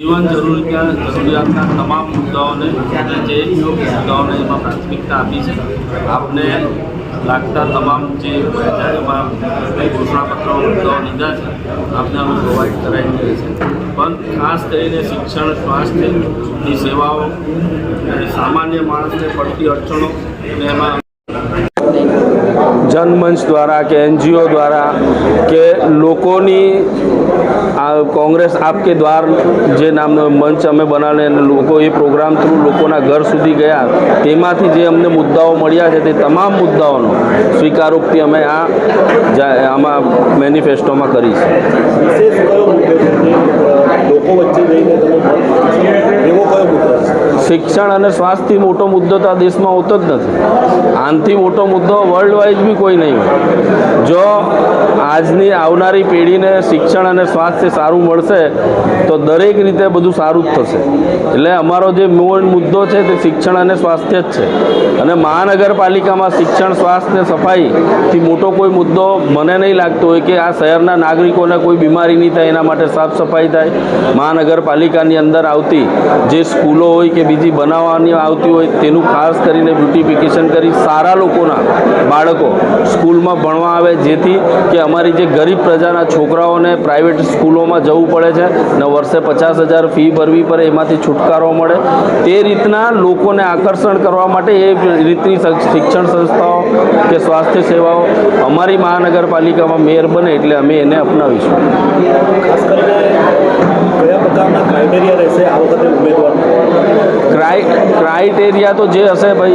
जीवन જરૂરિયાતના તમામ મુદ્દાઓને જે મુદ્દાઓને એમાં પ્રાથમિકતા આપી છે। આપને લાગતા તમામ જે એમાં ઘોષણાપત્રો મુદ્દાઓ લીધા છે આપને અમે પ્રોવાઈડ કરાવી દઈએ છીએ। પણ ખાસ કરીને શિક્ષણ, સ્વાસ્થ્યની સેવાઓ અને સામાન્ય માણસને પડતી અડચણો અને એમાં जनमंच द्वारा के एनजीओ द्वारा के लोकोनी कांग्रेस आपके द्वार जे नामनो मंच अमे बनावे अने लोको ए प्रोग्राम थ्रू लोकोना घर सुधी गया तेमांथी जे अमने मुद्दाओ मळ्या छे ते तमाम मुद्दाओनो स्वीकारोक्ति अमे आमा मेनिफेस्टोमां करी छे। विशेष कयो मुद्दो छे लोको वच्चे जईने तमे एवो कयो मुद्दो छे? शिक्षण और स्वास्थ्य मोटो मुद्दो तो आ देश में होतो ज नहीं। आनथी मोटो मुद्दो वर्ल्ड वाइज भी कोई नहीं हो। जो आजनी आवनारी पेढ़ी ने शिक्षण और स्वास्थ्य सारू मळशे तो दरेक रीते बधुं सारू ज थशे। एटले अमारो जे मूळ मुद्दो छे ते शिक्षण और स्वास्थ्य ज छे अने महानगरपालिका में शिक्षण, स्वास्थ्य, सफाई थी मोटो कोई मुद्दो मने नहीं लागतो होय कि आ शहरना नागरिकोने कोई बीमारी नहीं थाय एना माटे साफ सफाई थाय। महानगरपालिकानी अंदर आवती जे स्कूलो होय के बीजी बनाववानी आवती होय तेनुं खास करीने ब्यूटिफिकेशन करी सारा लोकोना बाळको स्कूलमां भणवा आवे जेथी के अमारी जे गरीब प्रजाना छोकराओने प्राइवेट स्कूलोमां जवुं पड़े छे ने वर्षे 50,000 फी भरवी पड़े एमांथी छुटकारो मळे ते रीतना लोकोने आकर्षण करवा माटे ए रीतनी शिक्षण संस्थाओ के स्वास्थ्य सेवाओ अमारी महानगरपालिकामां मेयर बने एटले अमे एने अपनावीशुं। खास करीने कया प्रकारना क्राइटेरिया रहेशे आ वखते उमेदवार? क्राइटेरिया तो जे हशे भाई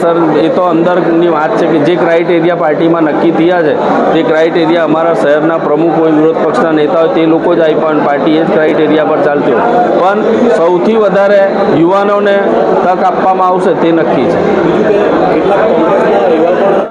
सर ए तो अंदरनी बात है कि जे क्राइटेरिया पार्टी में नक्की थया है ते क्राइटेरिया अमारा शहरना प्रमुख हो, विरोध पक्षना नेता हो ते लोको ज आई पण पार्टी ए क्राइटेरिया पर चालती हो। पण सौथी वधारे युवानोने तक आपवामां आवशे ते नक्की छे। કેટલાક